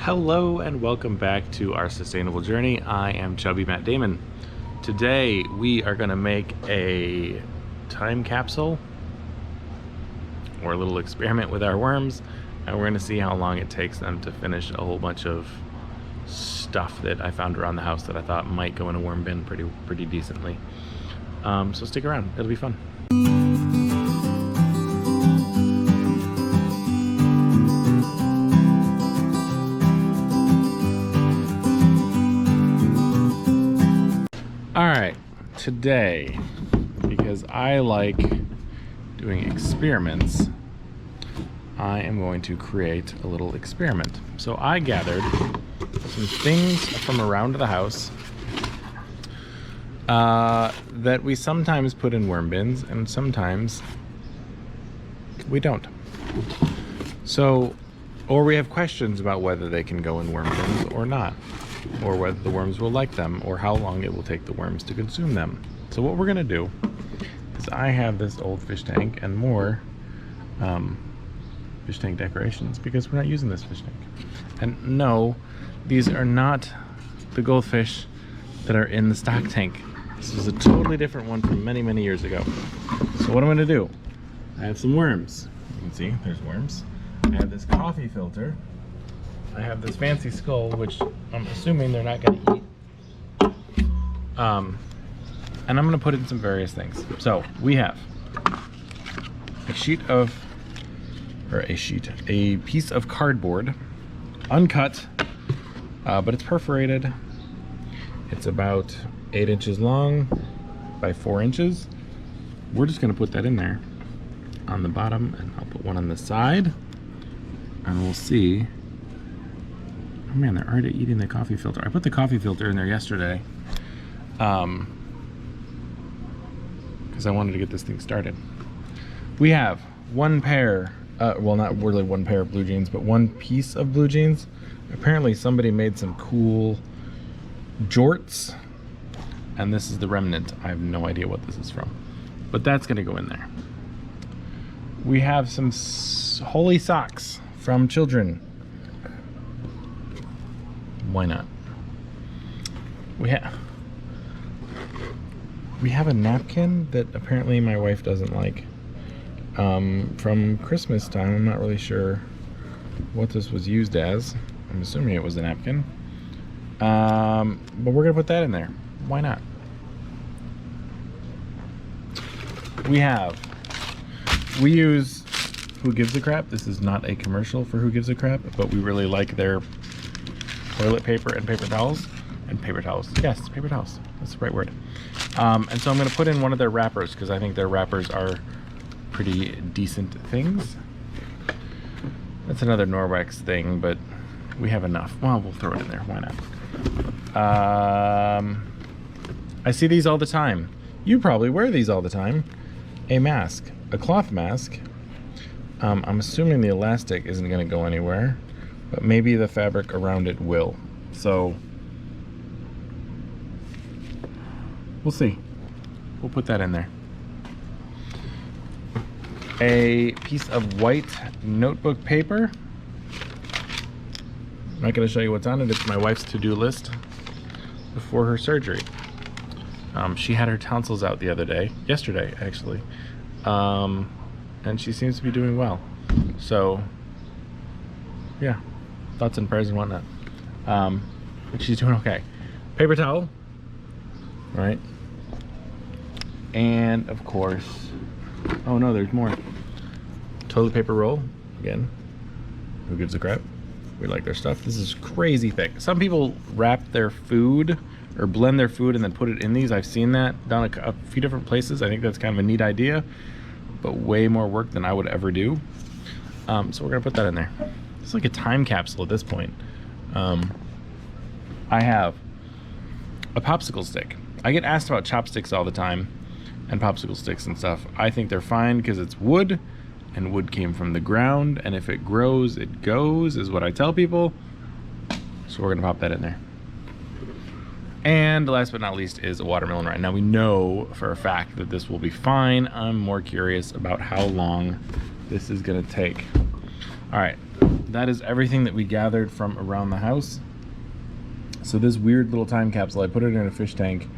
Hello and welcome back to our sustainable journey. I am Chubby Matt Damon. Today we are going to make a time capsule or a little experiment with our worms, and we're going to see how long it takes them to finish a whole bunch of stuff that I found around the house that I thought might go in a worm bin pretty decently. So stick around, it'll be fun. Alright, today, because I like doing experiments, I am going to create a little experiment. So I gathered some things from around the house that we sometimes put in worm bins and sometimes we don't. So, or we have questions about whether they can go in worm bins or not, or whether the worms will like them, or how long it will take the worms to consume them. So what we're gonna do is I have this old fish tank and more fish tank decorations because we're not using this fish tank. And no, these are not the goldfish that are in the stock tank. This is a totally different one from many years ago. So what I'm gonna do, I have some worms. You can see there's worms. I have this coffee filter. I have this fancy skull, which I'm assuming they're not going to eat. And I'm going to put in some various things. So we have a piece of cardboard, uncut, but it's perforated. It's about 8 inches long by 4 inches. We're just going to put that in there on the bottom, and I'll put one on the side, and we'll see. Oh man, they're already eating the coffee filter. I put the coffee filter in there yesterday because I wanted to get this thing started. We have one pair, well, not really one pair of blue jeans, but one piece of blue jeans. Apparently somebody made some cool jorts, and this is the remnant. I have no idea what this is from, but that's gonna go in there. We have some holy socks from children. Why not? We have a napkin that apparently my wife doesn't like from Christmas time. I'm not really sure what this was used as. I'm assuming it was a napkin, but we're gonna put that in there. Why not? We use Who Gives a Crap. This is not a commercial for Who Gives a Crap, but we really like their toilet paper and paper towels. Yes, paper towels, that's the right word. And so I'm going to put in one of their wrappers because I think their wrappers are pretty decent things. That's another Norwex thing, but we have enough. Well, we'll throw it in there, why not? I see these all the time. You probably wear these all the time. A mask, a cloth mask. I'm assuming the elastic isn't going to go anywhere, but maybe the fabric around it will. So we'll see. We'll put that in there. A piece of white notebook paper. I'm not going to show you what's on it. It's my wife's to-do list before her surgery. She had her tonsils out the other day, yesterday actually, and she seems to be doing well. So yeah, thoughts and prayers and whatnot. But she's doing okay. Paper towel, right? And of course, oh no, there's more. Toilet paper roll, again. Who gives a crap? We like their stuff. This is crazy thick. Some people wrap their food or blend their food and then put it in these. I've seen that done a few different places. I think that's kind of a neat idea, but way more work than I would ever do. So we're gonna put that in there. It's like a time capsule at this point. I have a popsicle stick. I get asked about chopsticks all the time and popsicle sticks and stuff. I think they're fine because it's wood, and wood came from the ground, and if it grows, it goes, is what I tell people. So we're gonna pop that in there. And last but not least is a watermelon rind. Now we know for a fact that this will be fine. I'm more curious about how long this is gonna take. All right, that is everything that we gathered from around the house. So this weird little time capsule, I put it in a fish tank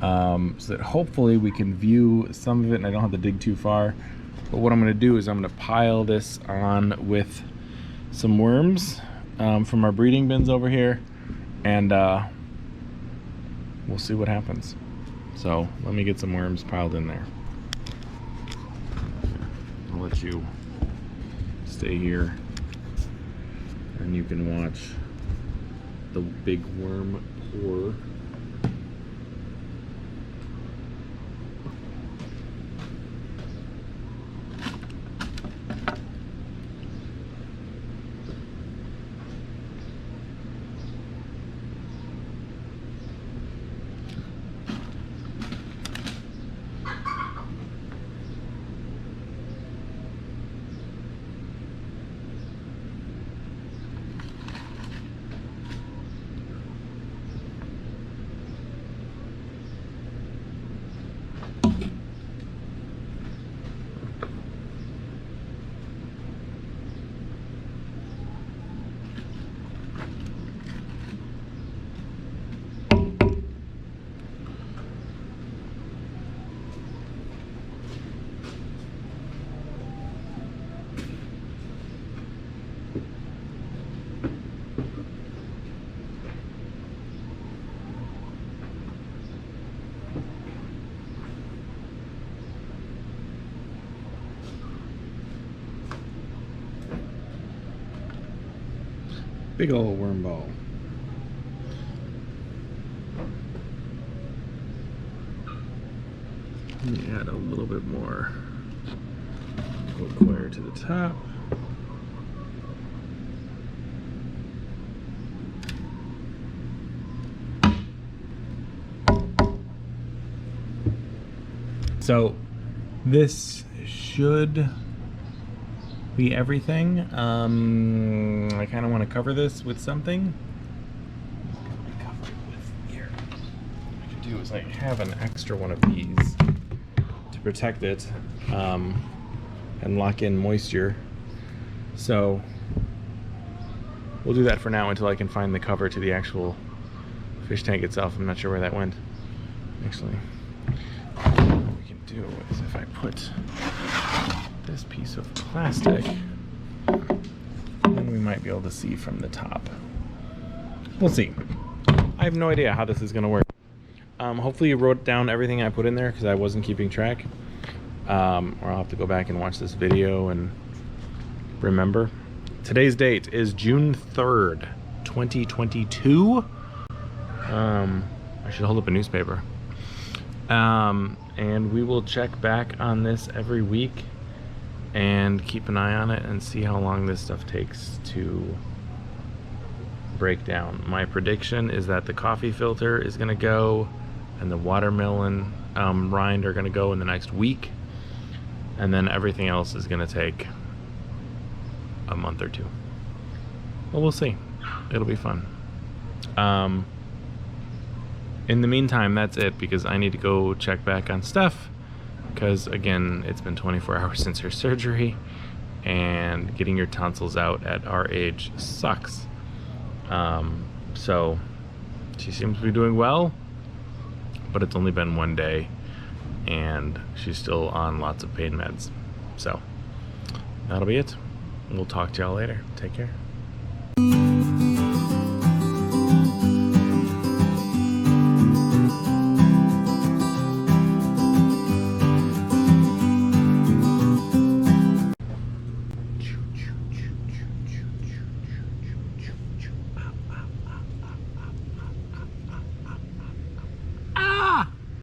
so that hopefully we can view some of it and I don't have to dig too far. But what I'm going to do is I'm going to pile this on with some worms from our breeding bins over here, and we'll see what happens. So let me get some worms piled in there. I'll let you stay here and you can watch the big worm pour. Big old worm ball. Let me add a little bit more wire to the top. So this should be everything. I kind of want to cover this with something. What I could do is I have an extra one of these to protect it and lock in moisture. So we'll do that for now until I can find the cover to the actual fish tank itself. I'm not sure where that went. Actually, what we can do is if I put this piece of plastic, then we might be able to see from the top. We'll see. I have no idea how this is going to work. Hopefully you wrote down everything I put in there because I wasn't keeping track. Or I'll have to go back and watch this video and remember. Today's date is June 3rd, 2022. I should hold up a newspaper. And we will check back on this every week and keep an eye on it and see how long this stuff takes to break down. My prediction is that the coffee filter is going to go and the watermelon rind are going to go in the next week, and then everything else is going to take a month or two. But we'll see. It'll be fun. In the meantime, that's it, because I need to go check back on Steph, because again, it's been 24 hours since her surgery, and getting your tonsils out at our age sucks. So she seems to be doing well, but it's only been one day and she's still on lots of pain meds. So that'll be it. We'll talk to y'all later. Take care.